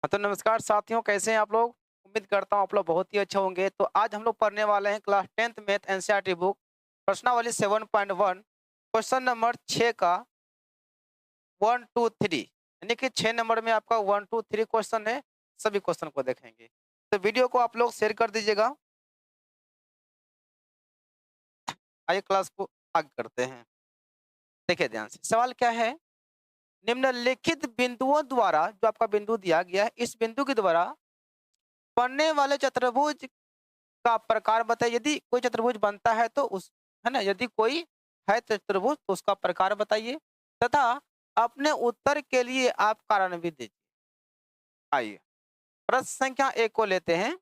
हाँ, तो नमस्कार साथियों, कैसे हैं आप लोग? उम्मीद करता हूँ आप लोग बहुत ही अच्छे होंगे। तो आज हम लोग पढ़ने वाले हैं class 10th math NCERT book प्रश्नावली 7.1 क्वेश्चन नंबर 6 का 1, 2, 3 यानी कि 6 नंबर में आपका 1, 2, 3 क्वेश्चन है। सभी क्वेश्चन को देखेंगे। तो वीडियो को आप लोग शेयर कर दीजिएगा। आइए क्लास को आगे करते हैं। देखिए ध्यान से, सवाल क्या है? निम्नलिखित बिंदुओं द्वारा जो आपका बिंदु दिया गया है, इस बिंदु के द्वारा बनने वाले चतुर्भुज का प्रकार बताइए। यदि कोई चतुर्भुज बनता है तो उस है ना, यदि कोई है चतुर्भुज तो उसका प्रकार बताइए तथा अपने उत्तर के लिए आप कारण भी दीजिए। आइए प्रश्न संख्या 1 को लेते हैं।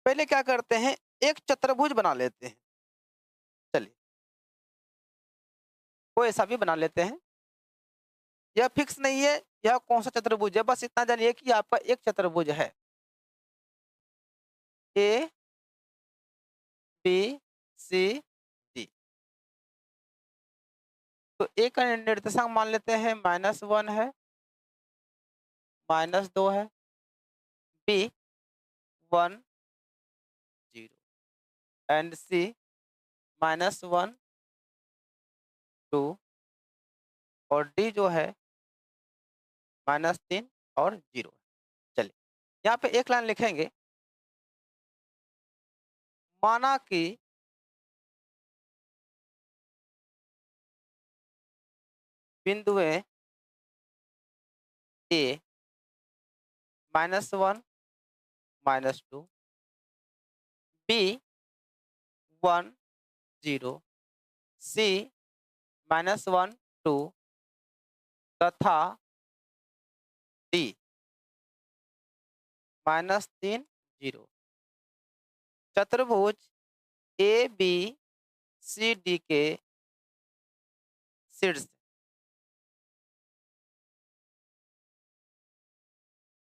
पहले क्या करते हैं, एक चतुर्भुज बना लेते हैं। चलिए कोई ऐसा भी बना लेते हैं। यह फिक्स नहीं है यह कौन सा चतुर्भुज है, बस इतना जानिए कि आपका एक चतुर्भुज है। A B C D. तो ए का निर्देशांक मान लेते हैं -1 है, -2 है, बी 1 0 एंड सी -1 2 और डी जो है -3 और 0। चलिए यहाँ पे एक लाइन लिखेंगे। माना कि बिंदुएं ए -1 -2 बी 1 0 सी -1 2 तथा डी -3 0 चतुर्भुज ए बी सी डी के शीर्ष।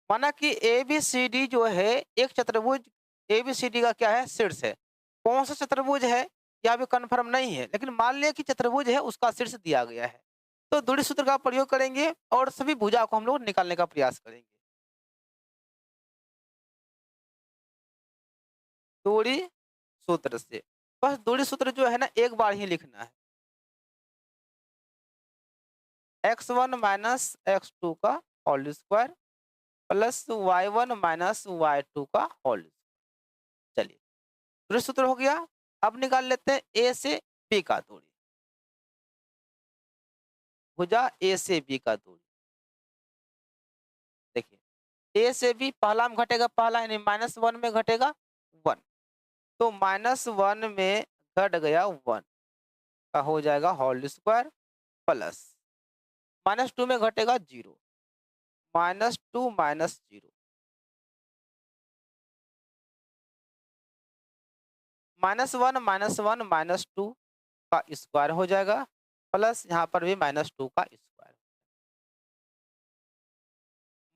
माना कि ए बी सी डी जो है एक चतुर्भुज, ए बी सी डी का क्या है, शीर्ष है। कौन सा चतुर्भुज है यह अभी कंफर्म नहीं है, लेकिन मान लिया कि चतुर्भुज है उसका शीर्ष दिया गया है। तो दूरी सूत्र का प्रयोग करेंगे और सभी भुजा को हम लोग निकालने का प्रयास करेंगे। दूरी सूत्र से बस दूरी सूत्र जो है ना एक बार ही लिखना है। x1 माइनस x2 का whole square plus y1 minus y2 का होल। चलिए दूरी सूत्र हो गया। अब निकाल लेते हैं ए से बी का दूरी। भुजा ए से बी का दूरी देखिए, ए से बी पहला में घटेगा, पहला यानी -1 में घटेगा 1। तो -1 में घट गया 1 का हो जाएगा होल स्क्वायर प्लस -2 में घटेगा 0, -2 -0 -1 -1 -2 का स्क्वायर हो जाएगा प्लस यहाँ पर भी -2 का स्क्वायर।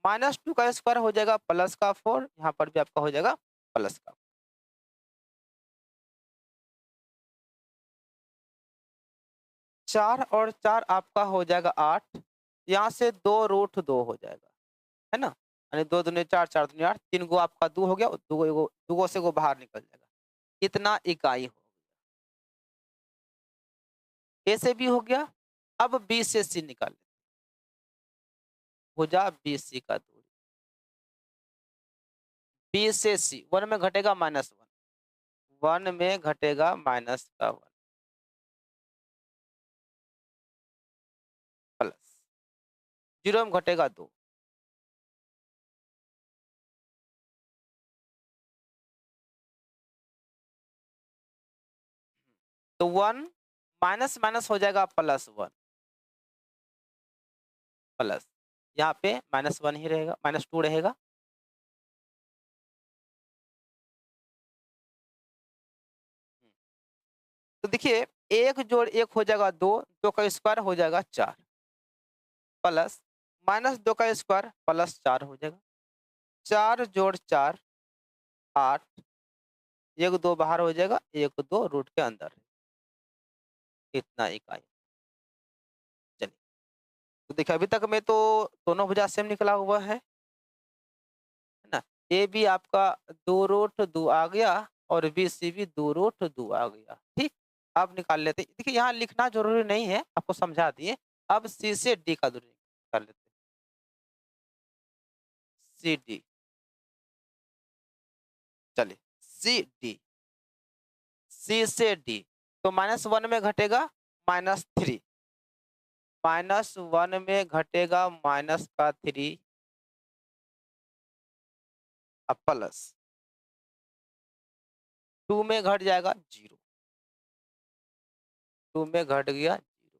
-2 का स्क्वायर हो जाएगा प्लस का 4, यहाँ पर भी आपका हो जाएगा प्लस का। 4 और 4 आपका हो जाएगा 8। यहाँ से 2√2 हो जाएगा, है ना? यानी 2 दूनी 4, 4 दूनी 8, 3 गो आपका 2 हो गया, दुगो से गो बाहर निकल जाएगा। इतना इकाई हो गया। ए से बी हो गया। अब बी से सी निकाल, भुजा बी सी का दूरी। बी से सी 1 में घटेगा -1, 1 में घटेगा माइनस का 1 प्लस 0 में घटेगा 2। तो 1 माइनस माइनस हो जाएगा +1 प्लस यहाँ पे -1 ही रहेगा, -2 रहेगा। तो देखिए 1 जोड़ 1 हो जाएगा 2, 2 का स्क्वायर हो जाएगा 4 प्लस -2 का स्क्वायर प्लस 4 हो जाएगा। 4 जोड़ 4 8, 1 2 बाहर हो जाएगा, 1 2 रूट के अंदर इतना इकाई। चलिए तो देखिए अभी तक में तो दोनों भुजा सेम निकला हुआ है। ए बी आपका 2√2 आ गया और बी सी भी 2√2 आ गया। ठीक, अब निकाल लेते हैं। देखिए यहाँ लिखना जरूरी नहीं है, आपको समझा दिए। अब सी से डी का दूरी निकाल लेते हैं। सी डी, चलिए सी डी, सी से डी, तो -1 में घटेगा -3, -1 में घटेगा माइनस का 3 अब प्लस 2 में घट जाएगा 0, 2 में घट गया 0,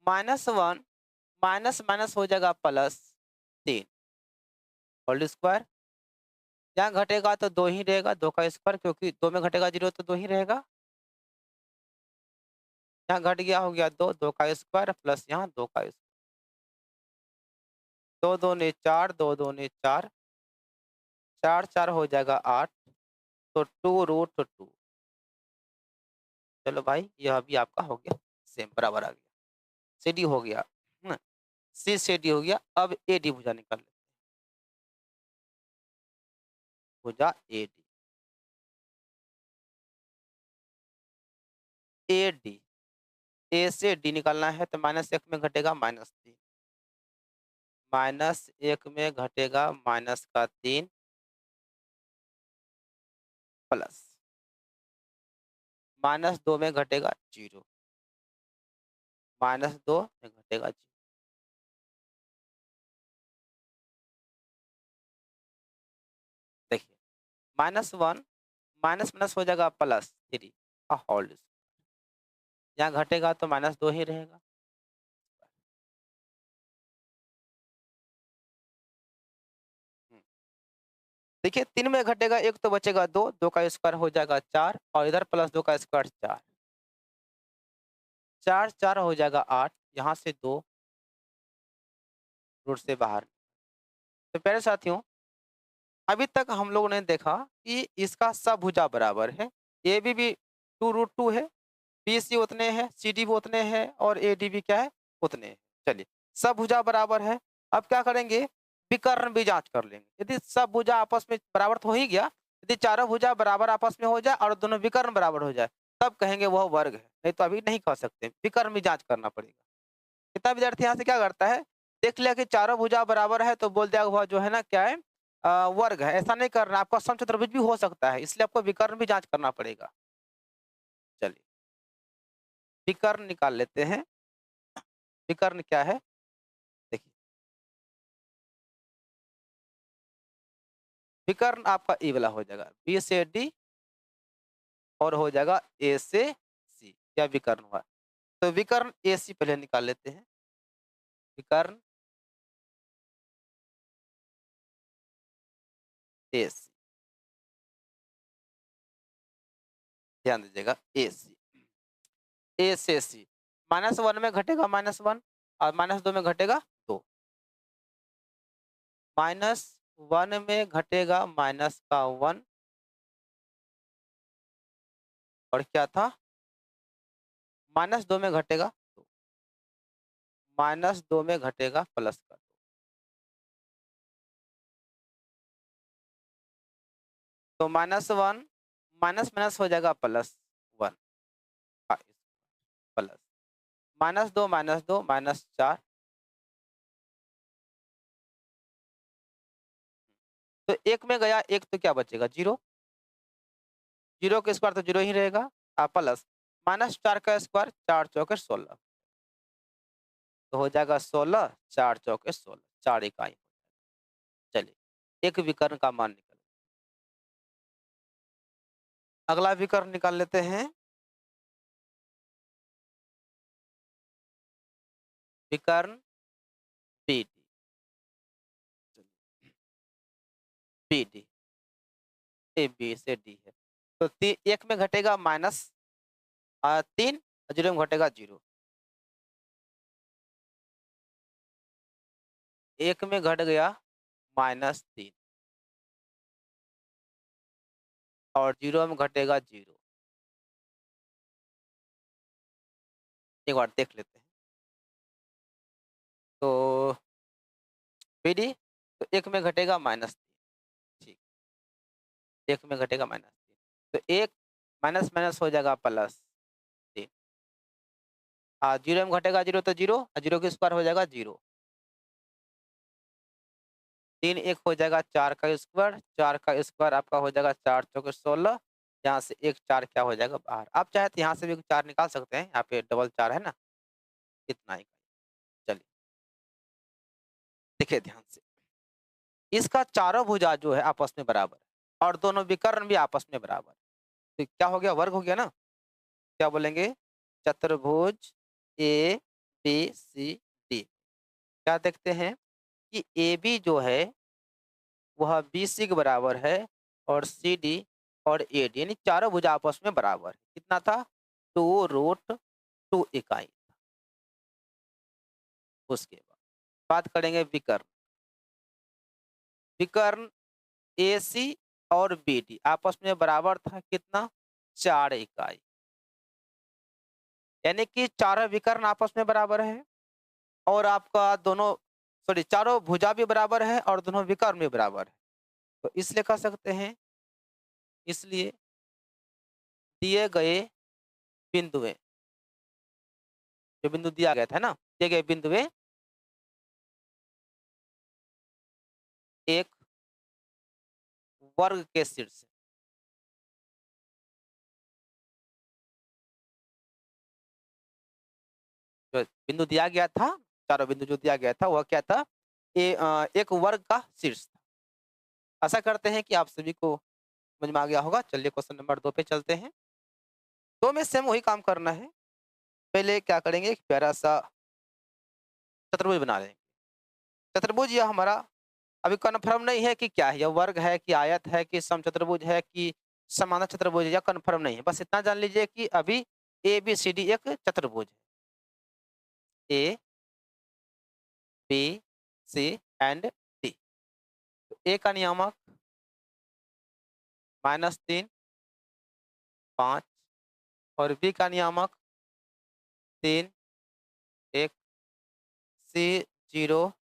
-1 माइनस माइनस हो जाएगा +3 होल स्क्वायर। यहाँ घटेगा तो 2 ही रहेगा, 2 का स्क्वायर, क्योंकि 2 में घटेगा 0 तो 2 ही रहेगा। यहाँ घट गया, हो गया 2, 2 का स्क्वायर प्लस यहाँ 2 का स्क्वायर, 2 दूनी 4, 2 दूनी 4, 4 4 हो जाएगा 8, तो 2√2। चलो भाई, यह भी आपका हो गया सेम, बराबर आ गया। सी डी हो गया, सी से डी हो गया। अब ए डी भुजा निकाल लेते हैं। भुजा ए डी, ए डी, ए से डी निकालना है तो -1 में घटेगा -3, -1 में घटेगा माइनस का 3 प्लस -2 में घटेगा 0, -2 में घटेगा 0। देखिए -1 माइनस माइनस हो जाएगा +3 का होल स्क्वायर, यहाँ घटेगा तो -2 ही रहेगा। हम्म, देखिए 3 में घटेगा 1 तो बचेगा 2, 2 का स्क्वायर हो जाएगा 4 और इधर +2 का स्क्वायर 4, 4 4 हो जाएगा 8, यहाँ से 2 रूट से बाहर। तो प्यारे साथियों, अभी तक हम लोगों ने देखा कि इसका सब भुजा बराबर है, ए बी भी 2√2 है, बी सी उतने हैं, सी डी भी उतने हैं और ए डी भी क्या है, उतने हैं। चलिए, सब भुजा बराबर है। अब क्या करेंगे, विकर्ण भी जांच कर लेंगे। यदि सब भुजा आपस में बराबर तो हो ही गया, यदि चारों भुजा बराबर आपस में हो जाए और दोनों विकर्ण बराबर हो जाए, तब कहेंगे वह वर्ग है, नहीं तो अभी नहीं कह सकते, विकर्ण भी जांच करना पड़ेगा। कितना विद्यार्थी यहाँ से क्या करता है, देख लिया कि चारों भुजा बराबर है तो बोल दिया वह जो है ना क्या है, वर्ग है। ऐसा नहीं करना, आपका समचतुर्भुज भी हो सकता है, इसलिए आपको विकर्ण भी जांच करना पड़ेगा। चलिए विकर्ण निकाल लेते हैं। विकर्ण क्या है, देखिए विकर्ण आपका ई वाला हो जाएगा, बी से डी और हो जाएगा ए से सी, क्या विकर्ण हुआ। तो विकर्ण ए सी पहले निकाल लेते हैं। विकर्ण ए सी, ध्यान दीजिएगा, ए सी, ए से सी, -1 में घटेगा -1 और -2 में घटेगा 2, -1 में घटेगा माइनस का 1 और क्या था, -2 में घटेगा 2, -2 में घटेगा प्लस का 2, तो -1 माइनस माइनस हो जाएगा +1 का प्लस -2 -2 -4, तो 1 में गया 1 तो क्या बचेगा 0, 0 के स्क्वायर तो 0 ही रहेगा, प्लस -4 का स्क्वायर 4 चौके 16, तो हो जाएगा 16, 4 चौके 16, 4 इकाई। चलिए एक विकर्ण का मान निकल, अगला विकर्ण निकाल लेते हैं। विकर्ण B D, B D, A B से डी है, तो 1 में घटेगा -3 और 0 में घटेगा 0, 1 में घट गया -3 और 0 में घटेगा 0। एक बार देख लेते हैं। तो BD, तो 1 में घटेगा -3, ठीक, 1 में घटेगा -3, तो 1 माइनस माइनस हो जाएगा +3, 0 में घटेगा 0 तो 0, 0 की स्क्वायर हो जाएगा 0, 3 1 हो जाएगा 4 का स्क्वायर, 4 का स्क्वायर आपका हो जाएगा 4 चौके 16, यहाँ से 1 4 क्या हो जाएगा बाहर। आप चाहे तो यहाँ से भी 4 निकाल सकते हैं, यहाँ पे डबल 4 है ना, इतना ही। चलिए, देखिए ध्यान से, इसका चारों भुजा जो है आपस में बराबर है और दोनों विकर्ण भी आपस में बराबर है। तो क्या हो गया, वर्ग हो गया ना। क्या बोलेंगे, चतुर्भुज ए बी सी डी। क्या देखते हैं कि ए बी जो है वह बी सी के बराबर है और सी डी और ए डी, यानी चारों भुजा आपस में बराबर है। कितना था, 2√2 इकाई। उसके बाद बात करेंगे विकर्ण। विकर्ण ए सी और बी डी आपस में बराबर था, कितना, 4 इकाई। यानी कि चारों विकर्ण आपस में बराबर है और आपका दोनों, सॉरी, चारों भुजा भी बराबर है और दोनों विकर्ण भी बराबर है। तो इसलिए कह सकते हैं, इसलिए दिए गए बिंदुएं, जो बिंदु दिया गया था ना, दिए गए बिंदुएं एक वर्ग के शीर्ष, जो बिंदु दिया गया था, चारों बिंदु जो दिया गया था वह क्या था, एक वर्ग का शीर्ष था। आशा करते हैं कि आप सभी को समझ में आ गया होगा। चलिए क्वेश्चन नंबर 2 पे चलते हैं। 2 में सेम वही काम करना है। पहले क्या करेंगे, एक प्यारा सा चतुर्भुज बना लेंगे। चतुर्भुज यह हमारा अभी कन्फर्म नहीं है कि क्या है, यह वर्ग है कि आयत है कि समचतुर्भुज है कि समांतर चतुर्भुज है, यह कन्फर्म नहीं है। बस इतना जान लीजिए कि अभी ए बी सी डी एक चतुर्भुज है, A B C and D. A का नियामक -3 5 और बी का नियामक 3 1, सी 0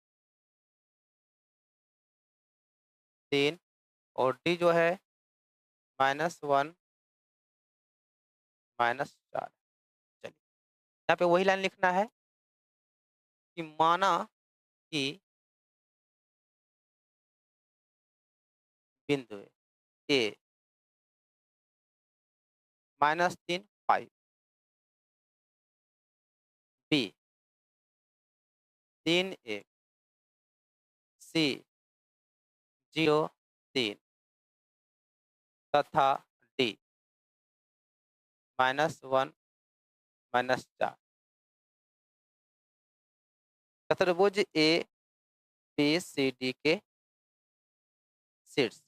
3 और डी जो है -1 -4। चलिए, यहाँ पे वही लाइन लिखना है कि माना कि बिंदु ए -3 5, बी 3 1, सी 0 3 तथा डी -1 -4। चतुर्भुज ए बी सी डी के शीर्ष।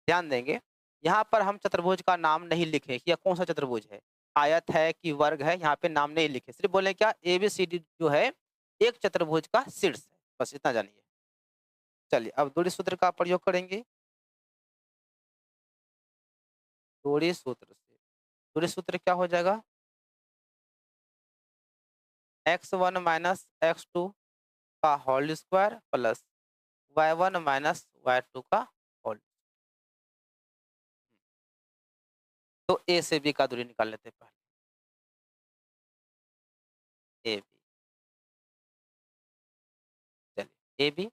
ध्यान देंगे, यहाँ पर हम चतुर्भुज का नाम नहीं लिखे कि यह कौन सा चतुर्भुज है, आयत है कि वर्ग है, यहाँ पे नाम नहीं लिखे। सिर्फ बोले क्या, ए बी सी डी जो है एक चतुर्भुज का शीर्ष है, बस इतना जानिए। चलिए, अब दूरी सूत्र का प्रयोग करेंगे। दूरी सूत्र से, दूरी सूत्र क्या हो जाएगा, x1 माइनस x2 का whole square plus y1 minus y2 का होल। तो ए से बी का दूरी निकाल लेते हैं पहले। ए बी, चलिए ए बी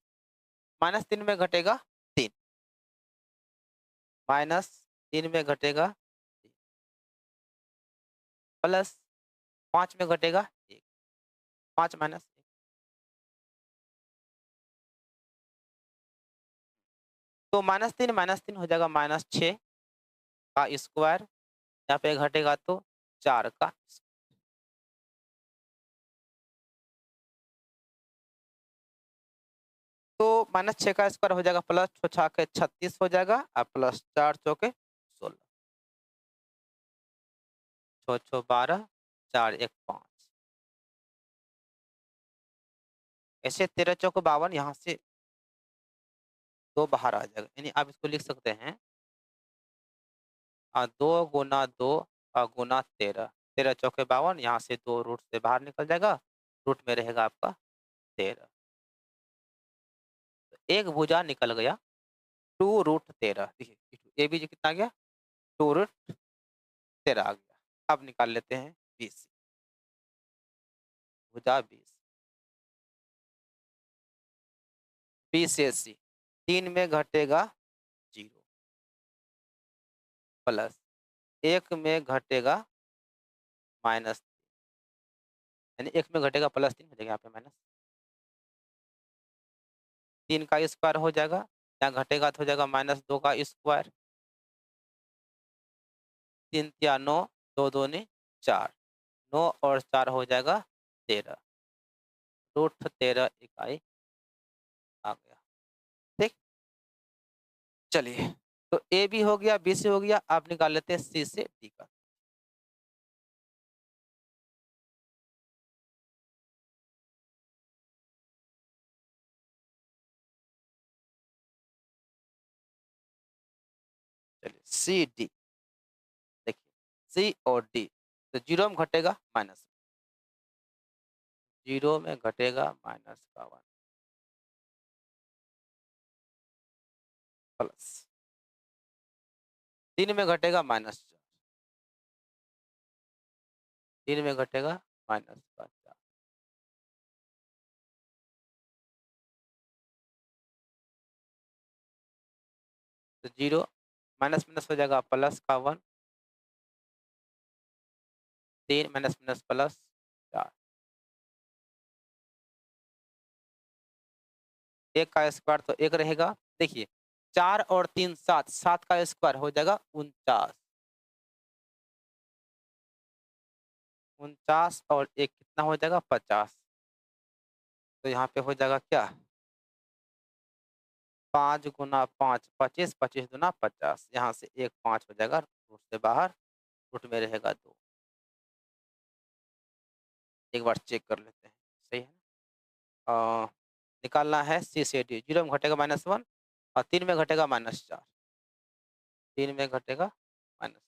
-3 में घटेगा 3, -3 में घटेगा 3 प्लस 5 में घटेगा 1, 5 माइनस 1। तो -3 हो जाएगा -6 का स्क्वायर, यहाँ पे घटेगा तो 4 का स्क्वायर। तो -6 का स्क्वायर हो जाएगा प्लस 6 छाके 36 हो जाएगा और प्लस 4 चौके 16, 6 6 12, 4 1 5, ऐसे 13 चौके 52, यहाँ से 2 बाहर आ जाएगा। यानी आप इसको लिख सकते हैं 2 गुना 2 गुना 13, 13 चौके 52, यहाँ से 2 रूट से बाहर निकल जाएगा, रूट में रहेगा आपका 13। एक भुजा निकल गया 2√13। देखिए ए बी जो कितना आ गया 2√13 आ गया। अब निकाल लेते हैं बी सी, भुजा बी से सी 3 में घटेगा 0 प्लस 1 में घटेगा माइनस, यानी 1 में घटेगा +3 हो जाएगा यहाँ पे माइनस। 3 का स्क्वायर हो जाएगा, यहाँ घटेगा तो हो जाएगा -2 का स्क्वायर। 3 तिया 9, 2 दूनी 4, 9 और 4 हो जाएगा 13, √13 इकाई आ गया। ठीक, चलिए तो ए बी हो गया, बी सी हो गया। आप निकाल लेते हैं सी से डी का। चलिए सी डी, देखिए सी और डी तो 0 में घटेगा माइनस, 0 में घटेगा -1 प्लस 3 में घटेगा -4, 3 में घटेगा -4, तो 0 माइनस माइनस हो जाएगा +1, 3 माइनस माइनस +4, 1 का स्क्वायर तो 1 रहेगा। देखिए 4 और 3 7, 7 का स्क्वायर हो जाएगा 49, 49 और 1 कितना हो जाएगा 50। तो यहाँ पे हो जाएगा क्या 5 गुना 5 25, 25 दूना 50, यहाँ से 1 5 हो जाएगा, रूट से बाहर, रूट में रहेगा 2। एक बार चेक कर लेते हैं, सही है ना। निकालना है सी से डी, 0 में घटेगा -1 और 3 में घटेगा -4, 3 में घटेगा minus,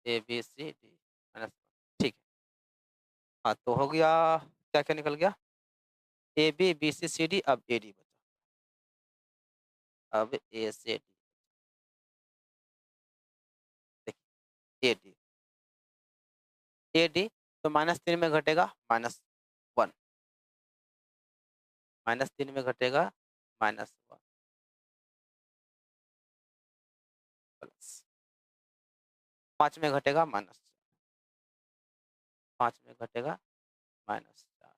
A B C D -1, ठीक है। हाँ तो हो गया, क्या क्या निकल गया A B B C C D, अब ए डी बचा, अब ए से डी, देखिए ए डी, ए डी तो -3 में घटेगा -1, -3 में घटेगा -1 प्लस 5 में घटेगा -4, 5 में घटेगा -4,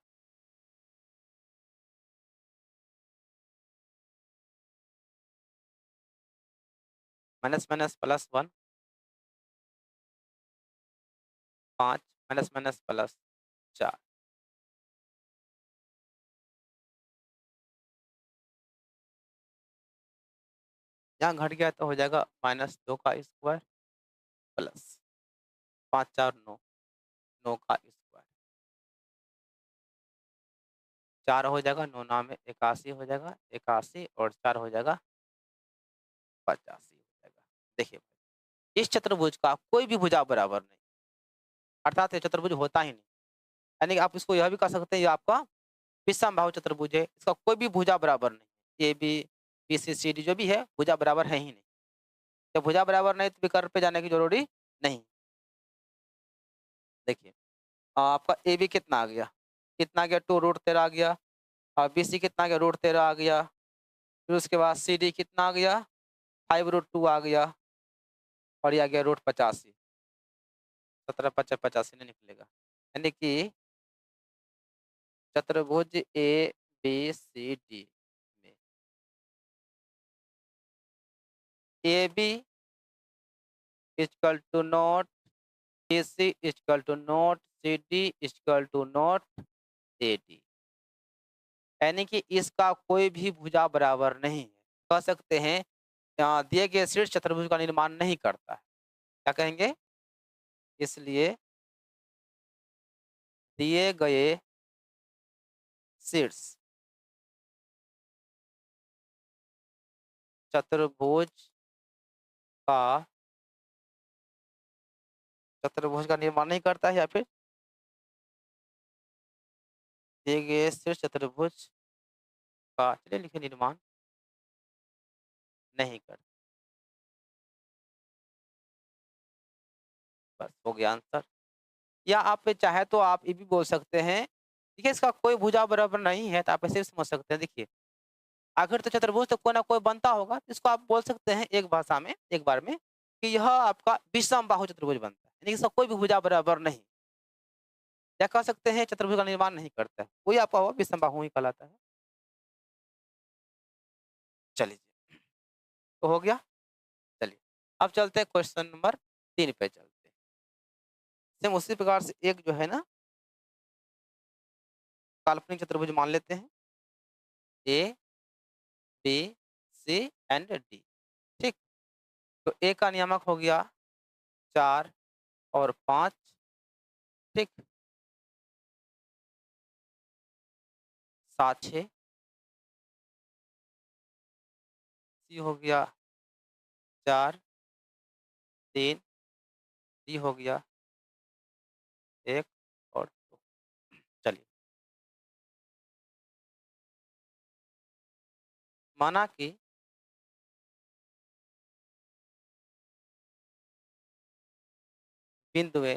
माइनस माइनस +1, 5 माइनस माइनस +4, यहाँ घट गया तो हो जाएगा -2 का स्क्वायर प्लस 5 4 9, 9 का स्क्वायर, 4 हो जाएगा, 9 9 में 81 हो जाएगा, 81 और 4 हो जाएगा 85 हो जाएगा। देखिए इस चतुर्भुज का कोई भी भुजा बराबर नहीं, अर्थात ये चतुर्भुज होता ही नहीं। यानी कि आप इसको यह भी कह सकते हैं, ये आपका विषमबाहु चतुर्भुज है, इसका कोई भी भुजा बराबर नहीं। A B B C C D जो भी है भुजा बराबर है ही नहीं। जब भुजा बराबर नहीं तो विकर्ण पे जाने की जरूरी नहीं। देखिए आपका ए बी कितना आ गया, कितना आ गया 2√13 आ गया, और बी सी कितना आ गया √13 आ गया, फिर उसके बाद सी डी कितना आ गया 5√2 आ गया, और ये आ गया √85, 17 5 85 नहीं निकलेगा। यानी कि चतुर्भुज ए बी सी डी में A B equal to not, A C equal to not, C D equal to not A D, यानी कि इसका कोई भी भुजा बराबर नहीं है। कह सकते हैं दिए गए शीर्ष चतुर्भुज का निर्माण नहीं करता है। क्या कहेंगे, इसलिए दिए गए शीर्ष चतुर्भुज का निर्माण नहीं करता है, या फिर दिए गए शीर्ष चतुर्भुज का चलिए लिखे निर्माण नहीं करते। बस हो गया आंसर। या आप चाहे तो आप ये भी बोल सकते हैं, देखिए इसका कोई भुजा बराबर नहीं है तो आप ऐसे भी समझ सकते हैं। देखिए आखिर तो चतुर्भुज तो कोई ना कोई बनता होगा, तो इसको आप बोल सकते हैं एक भाषा में, एक बार में, कि यह आपका विषमबाहु चतुर्भुज बनता है, यानी इसका कोई भी भुजा बराबर नहीं। या कह सकते हैं चतुर्भुज का निर्माण नहीं करता है, कोई आपका वो विषमबाहु ही कहलाता है। चलिए तो हो गया। चलिए अब चलते हैं क्वेश्चन नंबर 3 पे चलते हैं। सेम उसी प्रकार से एक जो है ना काल्पनिक चतुर्भुज मान लेते हैं, A B C and D. ठीक, तो ए का नियामक हो गया 4 और 5। ठीक, 7 6। सी हो गया 4 3। डी हो गया 1 और 2। चलिए माना कि बिंदु ए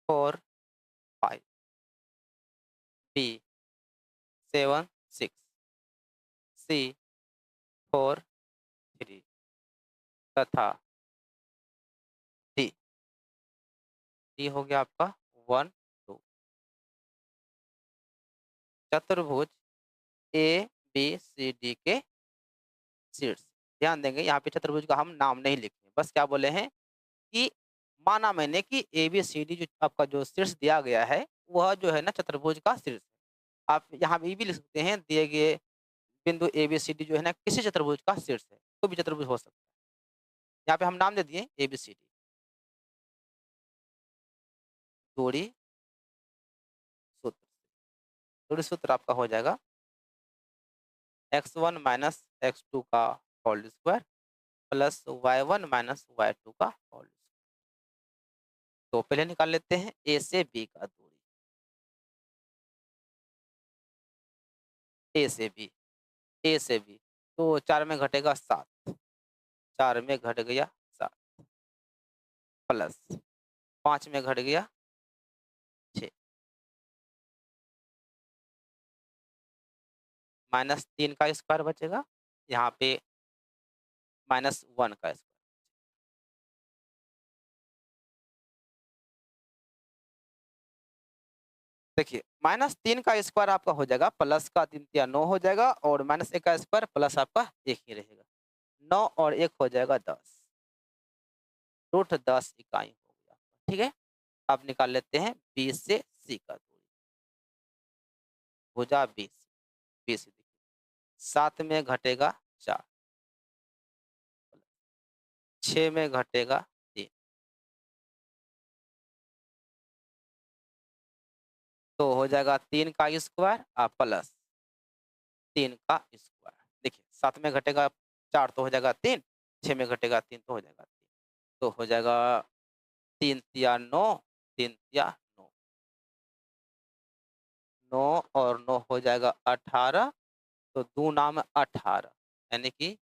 4 5, बी 7 6, सी 4 3 तथा डी डी हो गया आपका 1 2। चतुर्भुज ए बी सी डी के शीर्ष। ध्यान देंगे यहाँ पे चतुर्भुज का हम नाम नहीं लिखे, बस क्या बोले हैं कि माना मैंने कि ए बी सी डी जो आपका जो शीर्ष दिया गया है वह जो है ना चतुर्भुज का शीर्ष है। आप यहाँ ये भी लिख सकते हैं दिए गए बिंदु ए बी सी डी जो है ना किसी चतुर्भुज का शीर्ष है, कोई भी चतुर्भुज हो सकता है। यहाँ पे हम नाम दे दिए ए बी सी डी। दूरी सूत्र, दूरी सूत्र आपका हो जाएगा x1 माइनस x2 का whole square plus y1 minus y2 का होल स्क्वायर। तो पहले निकाल लेते हैं ए से बी का दूरी, ए से बी, ए से बी, तो 4 में घटेगा 7, 4 में घट गया 7 प्लस 5 में घट गया 6 माइनस 3 का स्क्वायर बचेगा, यहाँ पे माइनस 1 का स्क्वायर। देखिए माइनस 3 का स्क्वायर आपका हो जाएगा, प्लस का 3 तिया 9 हो जाएगा और माइनस 1 का स्क्वायर प्लस आपका 1 ही रहेगा। 9 और 1 हो जाएगा 10, रूट 10 इकाई हो गया। ठीक है, अब निकाल लेते हैं बी से सी का दूरी, भुजा बी सी देखिए 7 में घटेगा 4, 6 में घटेगा 3, तो हो जाएगा 3 का स्क्वायर प्लस 3 का स्क्वायर। देखिए 7 में घटेगा 4 तो हो जाएगा 3, 6 में घटेगा 3 तो हो जाएगा 3, तो हो जाएगा 3 तिया 9, 3 तिया 9, 9 और 9 हो जाएगा 18, तो 2 नाम 18, यानी कि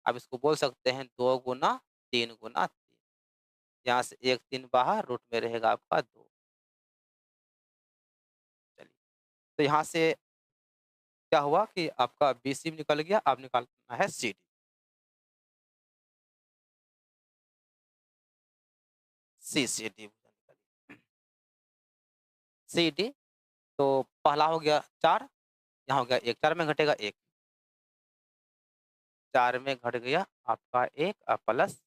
आप इसको बोल सकते हैं 2 गुना 3 गुना 3। यहाँ से 1 3 बाहर, रूट में रहेगा आपका 2। चलिए तो यहाँ से क्या हुआ कि आपका बीसी भी निकल गया, अब निकालना है C D. C D C D, तो पहला हो गया 4, यहाँ हो गया 1, 4 में घटेगा 1, 4 में घट गया आपका 1 प्लस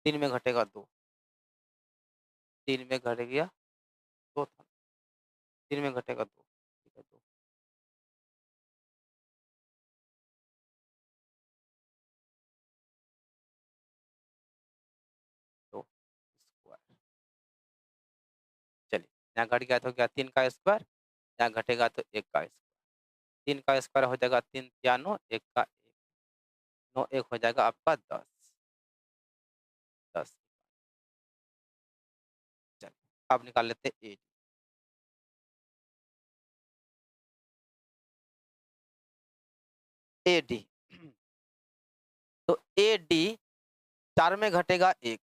3 में घटेगा 2, 3 में घट गया 2 था, 3 में घटेगा 2, ठीक है 2, तो स्क्वायर। चलिए यहाँ घट गया तो हो गया 3 का स्क्वायर, यहाँ घटेगा तो 1 का स्क्वायर, 3 का स्क्वायर हो जाएगा 3 तिया 9, 1 का 1, 9 1 हो जाएगा आपका 10, 10। चलिए अब निकाल लेते हैं 8। A D. तो ए डी 4 में घटेगा 1,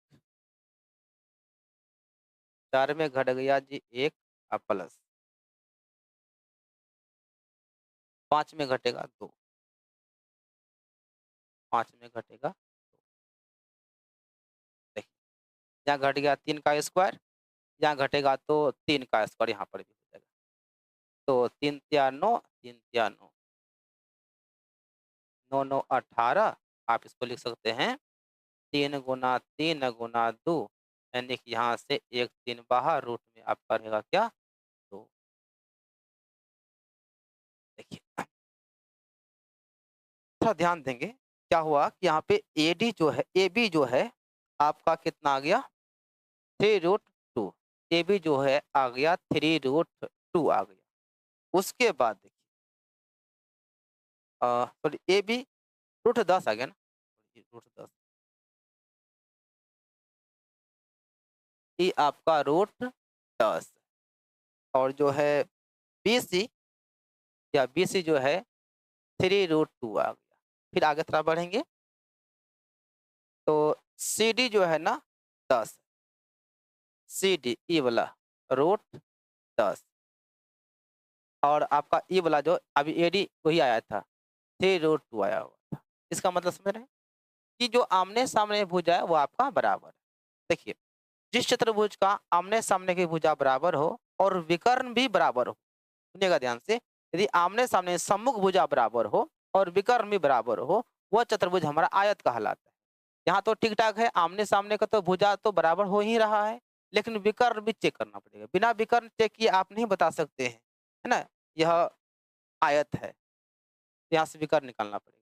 4 में घट गया जी 1 प्लस 5 में घटेगा 2, 5 में घटेगा 2। देखिए, यहाँ घट गया 3 का स्क्वायर, यहाँ घटेगा तो 3 का स्क्वायर यहाँ पर भी हो जाएगा। तो 3 तिया 9, 3 तिया 9, 9 9 18। आप इसको लिख सकते हैं 3 गुना 3 गुना 2, यानी कि यहाँ से 1 3 बाहर, रूट में आपका रहेगा क्या 2। देखिए, थोड़ा ध्यान देंगे, क्या हुआ कि यहाँ पे ए डी जो है, ए बी जो है आपका कितना आ गया 3√2। ए बी जो है आ गया 3√2 आ गया। उसके बाद देखिए सॉरी ए बी √10 आ गया ना, √10, ये आपका √10। और जो है बी सी, या बी सी जो है 3√2 आ गया। फिर आगे थोड़ा बढ़ेंगे तो सी डी जो है ना 10, सी डी ई वाला √10, और आपका ई वाला जो अभी ए डी वही आया था 3√2 आया हुआ था। इसका मतलब समझ रहे हैं कि जो आमने सामने भुजा है वो आपका बराबर है। देखिए, जिस चतुर्भुज का आमने सामने की भुजा बराबर हो और विकर्ण भी बराबर हो, सुनिएगा ध्यान से, यदि आमने सामने सम्मुख भुजा बराबर हो और विकर्ण भी बराबर हो, वह चतुर्भुज हमारा आयत कहलाता है। यहाँ तो ठीक ठाक है, आमने सामने का तो भुजा तो बराबर हो ही रहा है, लेकिन विकर्ण भी चेक करना पड़ेगा। बिना विकर्ण चेक किए आप नहीं बता सकते हैं, है ना, यह आयत है, यहाँ से विकर्ण निकालना पड़ेगा।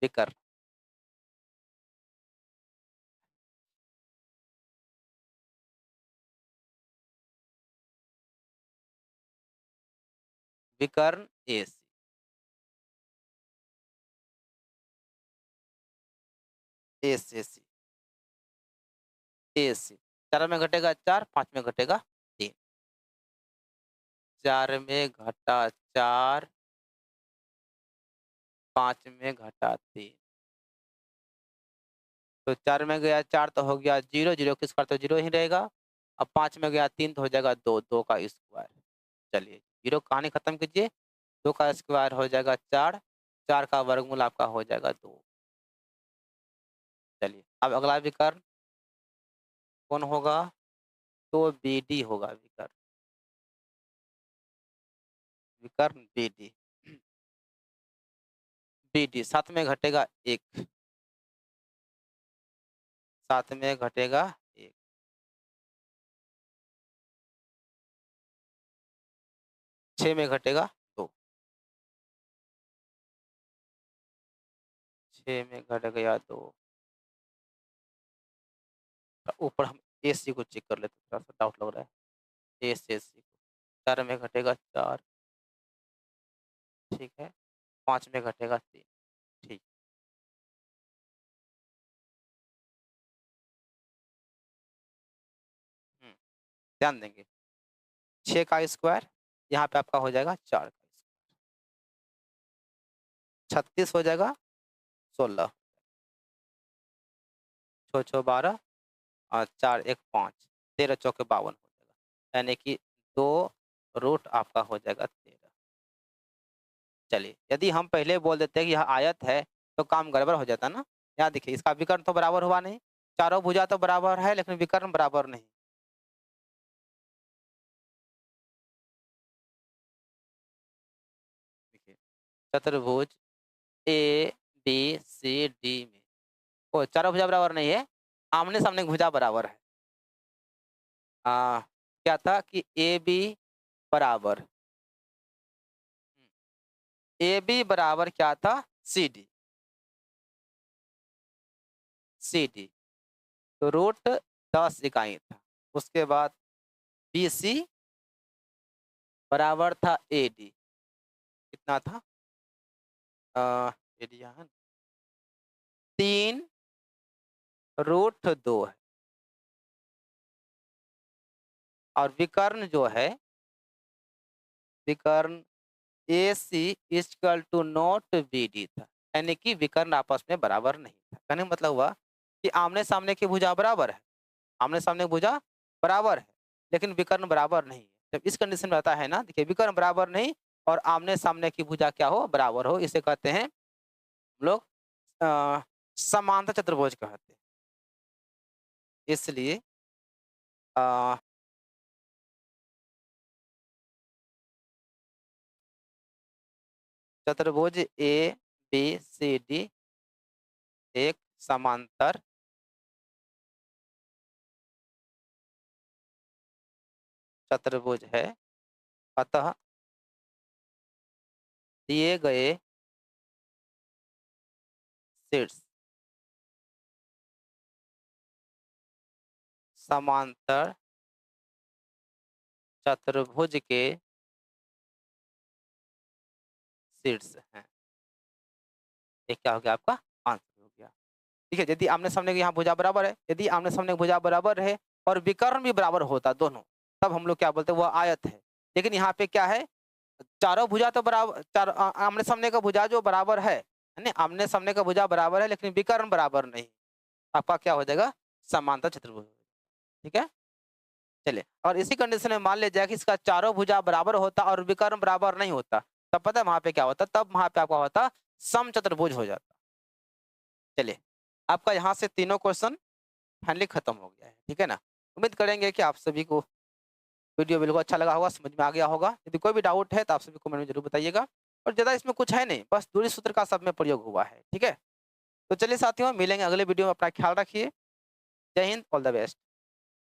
विकर्ण, विकर्ण ए सी, ए सी सी, ए सी। 4 में घटेगा 4, 5 में घटेगा 3, 4 में घटा 4, 5 में घटा 3। तो 4 में गया 4 तो हो गया 0, 0 किस पर तो 0 ही रहेगा। अब 5 में गया 3 तो हो जाएगा 2, 2 का स्क्वायर। चलिए 0 कहानी खत्म कीजिए, 2 का स्क्वायर हो जाएगा 4, 4 का वर्गमूल आपका हो जाएगा 2। चलिए अब अगला विकर्ण कौन होगा, तो बी डी होगा विकर्ण, विकर्ण बी डी। बी डी 7 में घटेगा 1, 7 में घटेगा 1, 6 में घटेगा 2, 6 में घट गया 2। ऊपर हम ए सी को चेक कर लेते हैं, थोड़ा सा डाउट लग रहा है। ए सी को 4 में घटेगा 4, ठीक है, 5 में घटेगा 3, ठीक। हुँ, ध्यान देंगे, 6 का स्क्वायर यहाँ पे आपका हो जाएगा 4 का स्क्वायर, 36 हो जाएगा 16, 6 6 12 और 4 1 5, 13 चौके 52 हो जाएगा, यानी कि 2 रूट आपका हो जाएगा 13। चलिए, यदि हम पहले बोल देते हैं कि यह आयत है, तो काम गड़बड़ हो जाता ना। यहाँ देखिए, इसका विकर्ण तो बराबर हुआ नहीं, चारों भुजा तो बराबर है लेकिन विकर्ण बराबर नहीं। देखिए, चतुर्भुज ए बी सी डी में ओ चारों भुजा बराबर नहीं है, आमने सामने की भुजा बराबर है। क्या था कि ए बी बराबर, ए बी बराबर क्या था, सी डी, सी डी तो √10 था। उसके बाद बी सी बराबर था ए डी, कितना था, ए डी यहाँ 3√2 है। और विकर्ण जो है विकर्ण A C equal to not B D था, यानी कि विकर्ण आपस में बराबर नहीं था। कहने का मतलब हुआ कि आमने सामने की भुजा बराबर है, आमने सामने की भुजा बराबर है, लेकिन विकर्ण बराबर नहीं है। जब इस कंडीशन में आता है ना, देखिए विकर्ण बराबर नहीं और आमने सामने की भुजा क्या हो, बराबर हो, इसे कहते हैं हम लोग समांतर चतुर्भुज कहते हैं। इसलिए अ, चतुर्भुज ए बी सी डी एक समांतर चतुर्भुज है, अतः दिए गए शीर्ष समांतर चतुर्भुज के शीर्ष हैं। ये क्या हो गया, आपका आंसर हो गया। ठीक है, यदि आमने सामने की यहाँ भुजा बराबर है, यदि आमने सामने की भुजा बराबर है और विकर्ण भी बराबर होता दोनों, तब हम लोग क्या बोलते हैं, वह आयत है। लेकिन यहाँ पे क्या है, चारों भुजा तो बराबर, आमने सामने का भुजा जो बराबर है ना, आमने सामने का भुजा बराबर है लेकिन विकर्ण बराबर नहीं, आपका क्या हो जाएगा, समांतर चतुर्भुज। ठीक है, चलिए, और इसी कंडीशन में मान लीजिए कि इसका चारों भुजा बराबर होता और विकर्ण बराबर नहीं होता, तब पता है वहां पे क्या होता, तब वहां पे आपका होता समचतुर्भुज हो जाता। चलिए, आपका यहाँ से तीनों क्वेश्चन फाइनली खत्म हो गया है। ठीक है ना, उम्मीद करेंगे कि आप सभी को वीडियो बिल्कुल अच्छा लगा होगा, समझ में आ गया होगा। यदि कोई भी डाउट है तो आप सभी कमेंट में जरूर बताइएगा। और ज़्यादा इसमें कुछ है नहीं, बस दूरी सूत्र का सब में प्रयोग हुआ है। ठीक है, तो चलिए साथियों, मिलेंगे अगले वीडियो में, अपना ख्याल रखिए। जय हिंद, ऑल द बेस्ट।